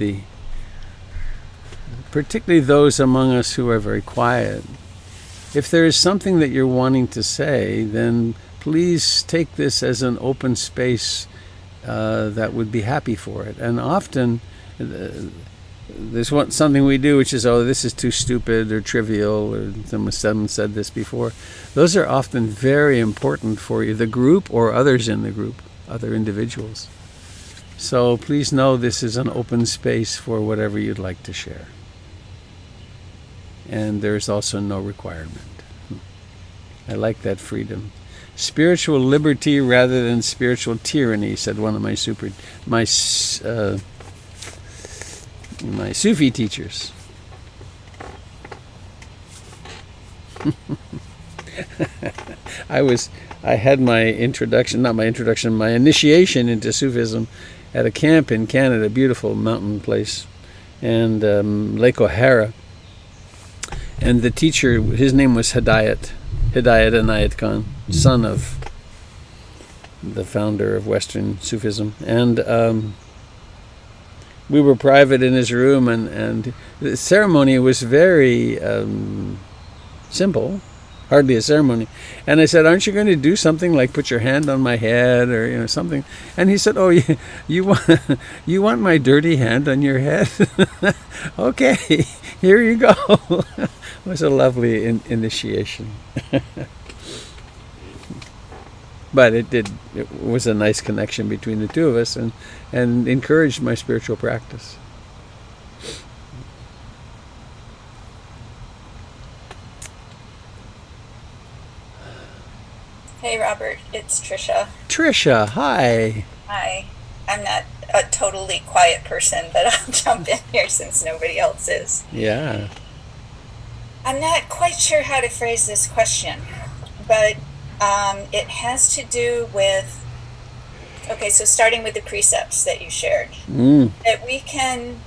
[SPEAKER 1] particularly those among us who are very quiet, if there is something that you're wanting to say, then please take this as an open space that would be happy for it. And often there's something we do which is, oh, this is too stupid or trivial, or someone said this before. Those are often very important for you, the group or others in the group, other individuals. So please know this is an open space for whatever you'd like to share. And there's also no requirement. I like that freedom. Spiritual liberty rather than spiritual tyranny, said one of my Sufi teachers. I had my initiation into Sufism at a camp in Canada, a beautiful mountain place, and Lake O'Hara. And the teacher, his name was Hidayat Inayat Khan, son of the founder of Western Sufism. And we were private in his room, and the ceremony was very simple, hardly a ceremony. And I said, aren't you going to do something like put your hand on my head or something? And he said, oh, you want my dirty hand on your head? Okay, here you go. It was a lovely initiation. But it was a nice connection between the two of us, and encouraged my spiritual practice.
[SPEAKER 9] Hey Robert, it's Trisha.
[SPEAKER 1] Trisha, hi.
[SPEAKER 9] Hi. I'm not a totally quiet person, but I'll jump in here since nobody else is.
[SPEAKER 1] Yeah.
[SPEAKER 9] I'm not quite sure how to phrase this question, but it has to do with, okay, so starting with the precepts that you shared, that we can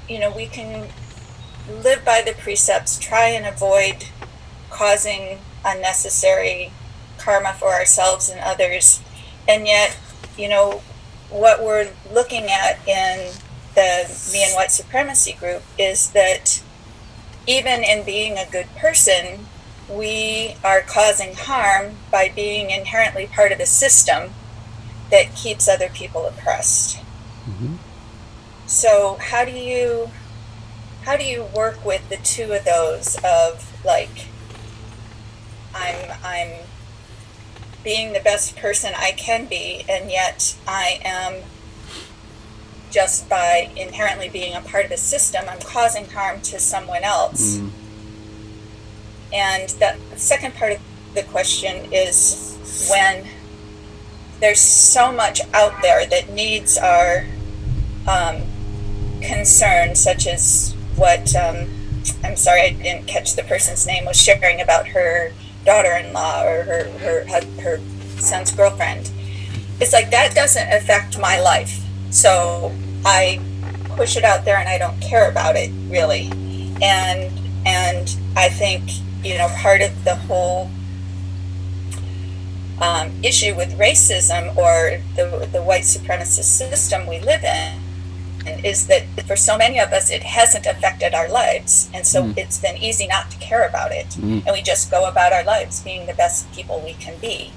[SPEAKER 9] live by the precepts, try and avoid causing unnecessary karma for ourselves and others. And yet, what we're looking at in the Me and White Supremacy group is that even in being a good person, we are causing harm by being inherently part of the system that keeps other people oppressed.
[SPEAKER 1] Mm-hmm.
[SPEAKER 9] So how do you work with the two of those of like, I'm being the best person I can be, and yet I am, just by inherently being a part of the system, I'm causing harm to someone else.
[SPEAKER 1] Mm.
[SPEAKER 9] And the second part of the question is, when there's so much out there that needs our concern, such as what, I'm sorry, I didn't catch the person's name, was sharing about her daughter-in-law or her son's girlfriend. It's like, that doesn't affect my life. So I push it out there and I don't care about it really. And I think, part of the whole issue with racism or the white supremacist system we live in is that for so many of us, it hasn't affected our lives. And so it's been easy not to care about it. And we just go about our lives being the best people we can be.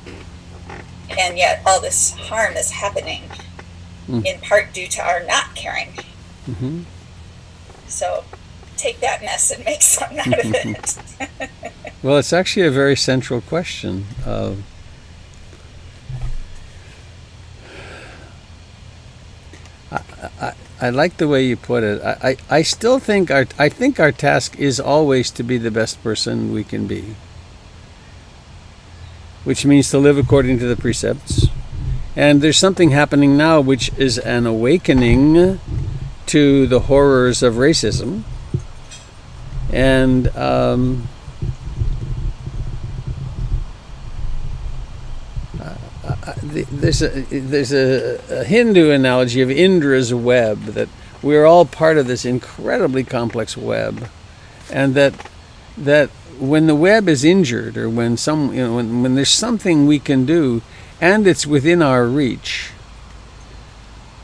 [SPEAKER 9] And yet all this harm is happening in part due to our not caring.
[SPEAKER 1] Mm-hmm.
[SPEAKER 9] So take that mess and make something out of it.
[SPEAKER 1] Well, it's actually a very central question. I like the way you put it. I still think our task is always to be the best person we can be, which means to live according to the precepts. And there's something happening now which is an awakening to the horrors of racism. And there's a Hindu analogy of Indra's web, that we're all part of this incredibly complex web, and that when the web is injured, or when when there's something we can do and it's within our reach,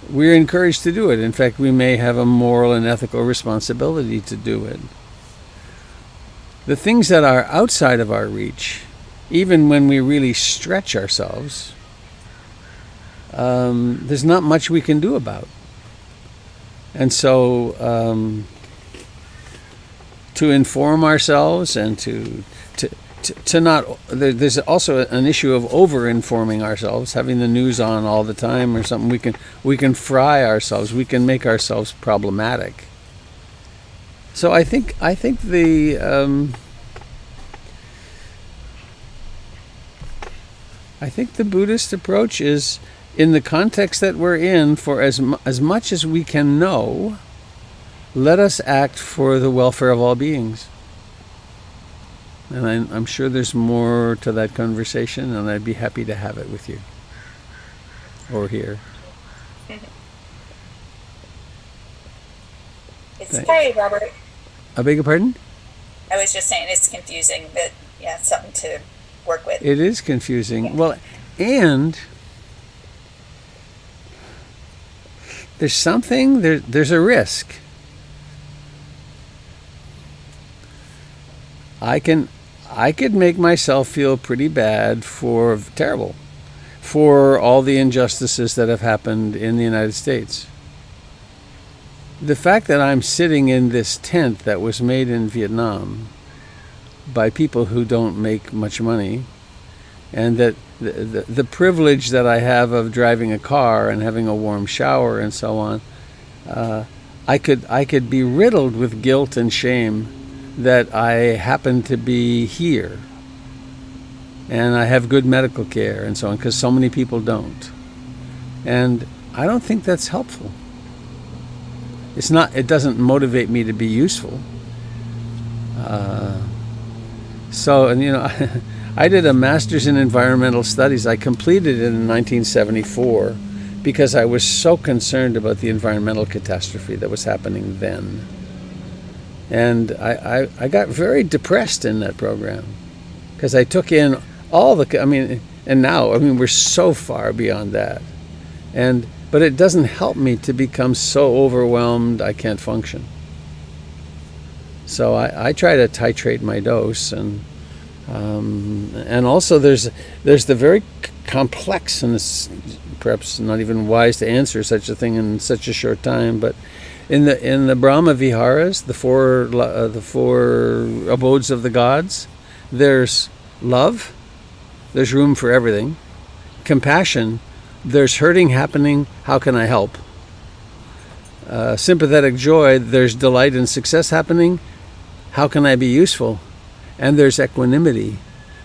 [SPEAKER 1] we're encouraged to do it. In fact, we may have a moral and ethical responsibility to do it. The things that are outside of our reach, even when we really stretch ourselves, there's not much we can do about. And so to inform ourselves and to not, there's also an issue of over-informing ourselves, having the news on all the time or something. We can fry ourselves, we can make ourselves problematic. So I think the Buddhist approach is, in the context that we're in, for as much as we can know, let us act for the welfare of all beings. And I'm sure there's more to that conversation, and I'd be happy to have it with you, or here.
[SPEAKER 9] Sorry, Robert.
[SPEAKER 1] I beg your pardon?
[SPEAKER 9] I was just saying it's confusing, but yeah, it's something to work with.
[SPEAKER 1] It is confusing. Yeah. Well, and there's there's a risk. I could make myself feel pretty bad for all the injustices that have happened in the United States. The fact that I'm sitting in this tent that was made in Vietnam by people who don't make much money, and that the privilege that I have of driving a car and having a warm shower and so on, I could be riddled with guilt and shame that I happen to be here and I have good medical care and so on, because so many people don't. And I don't think that's helpful. It doesn't motivate me to be useful. I did a master's in environmental studies. I completed it in 1974 because I was so concerned about the environmental catastrophe that was happening then. And I got very depressed in that program because I took in all the, and now, we're so far beyond that. But it doesn't help me to become so overwhelmed I can't function. So I try to titrate my dose, and also there's the very complex, and it's perhaps not even wise to answer such a thing in such a short time, but in the Brahma Viharas, the four abodes of the gods, there's love, there's room for everything. Compassion, there's hurting happening, how can I help? Sympathetic joy, there's delight and success happening, how can I be useful? And there's equanimity,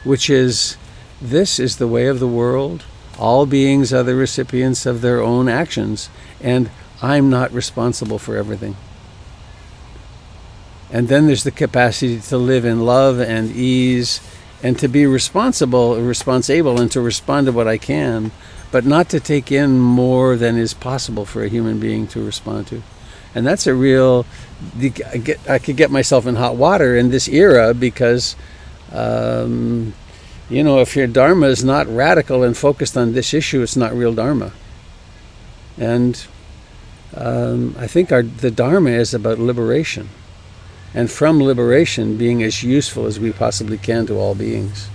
[SPEAKER 1] which is, this is the way of the world. All beings are the recipients of their own actions, and I'm not responsible for everything. And then there's the capacity to live in love and ease, and to be responsible, and to respond to what I can, but not to take in more than is possible for a human being to respond to. And that's a real, I could get myself in hot water in this era because, if your Dharma is not radical and focused on this issue, it's not real Dharma. And I think the Dharma is about liberation. And from liberation, being as useful as we possibly can to all beings.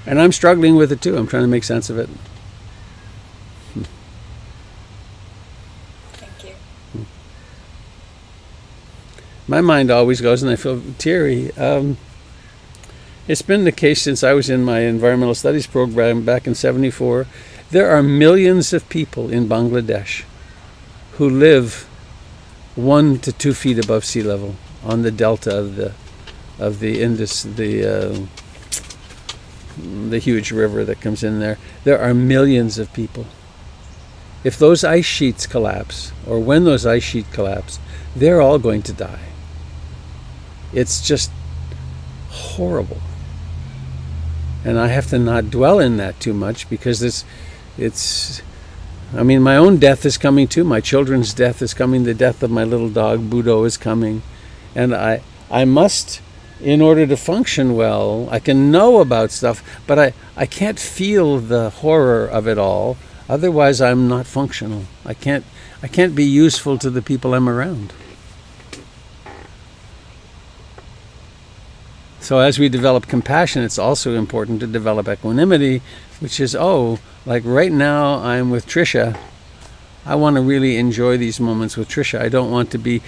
[SPEAKER 1] And I'm struggling with it too. I'm trying to make sense of it.
[SPEAKER 9] Thank you.
[SPEAKER 1] My mind always goes, and I feel teary. It's been the case since I was in my environmental studies program back in '74. There are millions of people in Bangladesh who live 1 to 2 feet above sea level on the delta of the Indus, the huge river that comes in there. There are millions of people. If those ice sheets collapse, or when those ice sheets collapse, they're all going to die. It's just horrible. And I have to not dwell in that too much because my own death is coming too. My children's death is coming. The death of my little dog, Budo, is coming. And I must, in order to function well, I can know about stuff, but I can't feel the horror of it all. Otherwise, I'm not functional. I can't be useful to the people I'm around. So as we develop compassion, it's also important to develop equanimity, which is, like right now I'm with Trisha. I want to really enjoy these moments with Trisha. I don't want to be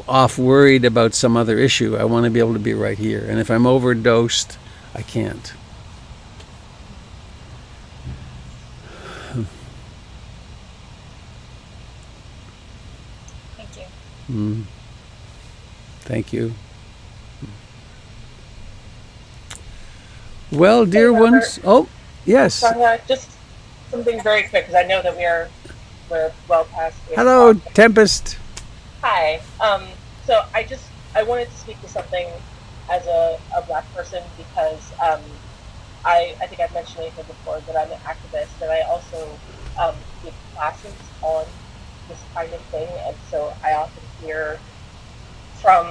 [SPEAKER 1] off worried about some other issue. I want to be able to be right here. And if I'm overdosed, I can't.
[SPEAKER 9] Thank you.
[SPEAKER 1] Thank you. Well, dear ones. Oh, yes.
[SPEAKER 10] Just something very quick, because I know that we're well past.
[SPEAKER 1] Hello, Tempest.
[SPEAKER 10] Hi. So I wanted to speak to something as a Black person because I think I've mentioned it before that I'm an activist, and I also give classes on this kind of thing, and so I often hear from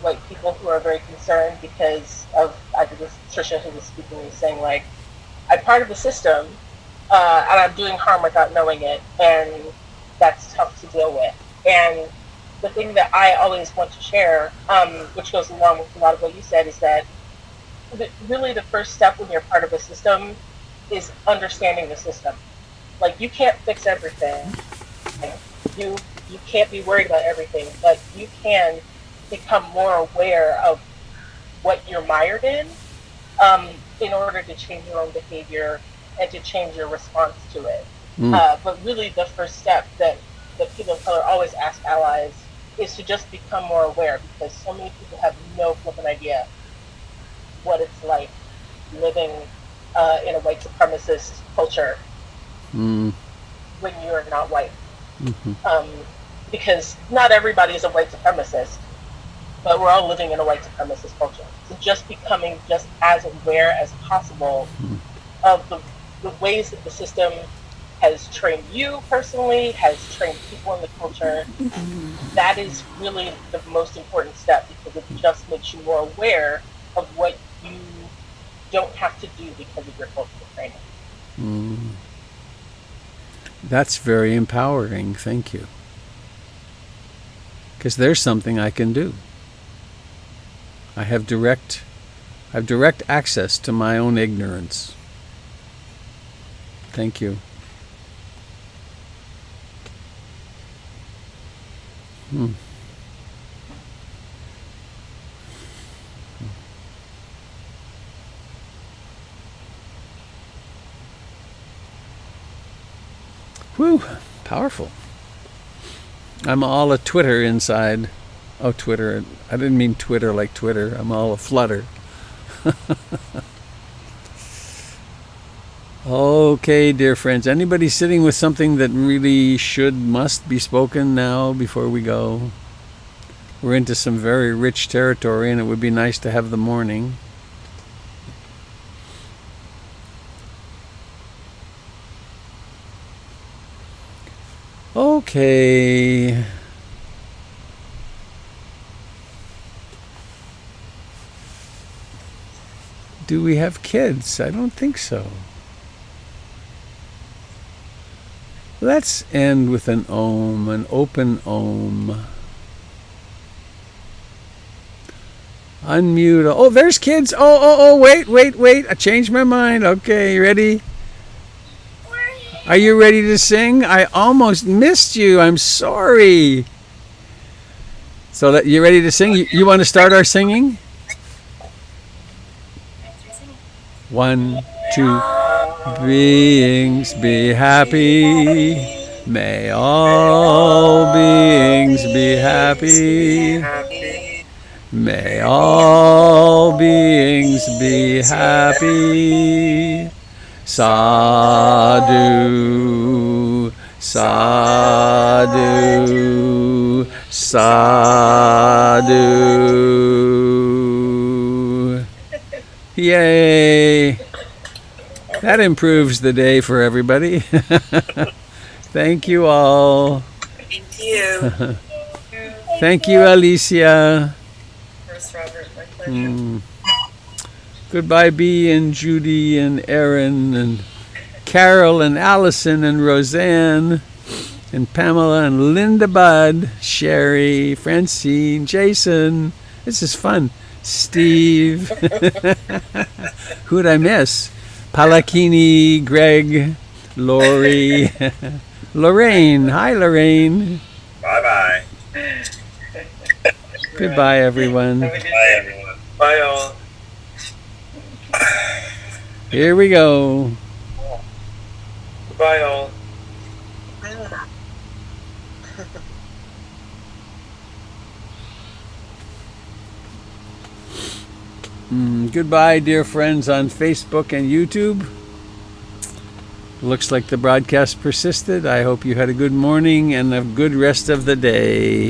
[SPEAKER 10] white people who are very concerned because of, I think it was Trisha who was speaking, was saying, like, I'm part of the system and I'm doing harm without knowing it, and that's tough to deal with. And the thing that I always want to share, which goes along with a lot of what you said, is that really the first step when you're part of a system is understanding the system. Like, you can't fix everything. You can't be worried about everything, but you can become more aware of what you're mired in order to change your own behavior and to change your response to it. But really the first step that people of color always ask allies is to just become more aware, because so many people have no flipping idea what it's like living in a white supremacist culture when you're not white. Because not everybody is a white supremacist, but we're all living in a white supremacist culture. So just becoming just as aware as possible of the ways that the system has trained you personally, has trained people in the culture. That is really the most important step, because it just makes you more aware of what you don't have to do because of your cultural training.
[SPEAKER 1] That's very empowering. Thank you. Because there's something I can do. I have direct access to my own ignorance. Thank you. Whew, powerful. I'm all a Twitter inside. Oh, Twitter. I didn't mean Twitter like Twitter. I'm all a flutter. Okay, dear friends. Anybody sitting with something that really must be spoken now before we go? We're into some very rich territory, and it would be nice to have the morning. Okay. Do we have kids? I don't think so. Let's end with an Om, an open Om. Unmute. Oh, there's kids. Oh, wait. I changed my mind. Okay, you ready? Are you ready to sing? I almost missed you. I'm sorry. So you ready to sing? You want to start our singing? 1, 2. Beings be happy. May all beings be happy. May all beings be happy. Sadhu, sadhu, sadhu. Yay! That improves the day for everybody. Thank you all.
[SPEAKER 7] Thank you.
[SPEAKER 1] Thank you, Alicia.
[SPEAKER 2] First, Robert, my pleasure.
[SPEAKER 1] Goodbye, Bea and Judy and Erin and Carol and Allison and Roseanne and Pamela and Linda Budd, Sherry, Francine, Jason. This is fun. Steve. Who'd I miss? Palakini, Greg, Lori, Lorraine. Hi, Lorraine.
[SPEAKER 11] Bye-bye.
[SPEAKER 1] Goodbye, everyone.
[SPEAKER 11] Bye, everyone. Bye, all.
[SPEAKER 1] Here we go.
[SPEAKER 11] Bye, all.
[SPEAKER 1] Goodbye, dear friends on Facebook and YouTube. Looks like the broadcast persisted. I hope you had a good morning and a good rest of the day.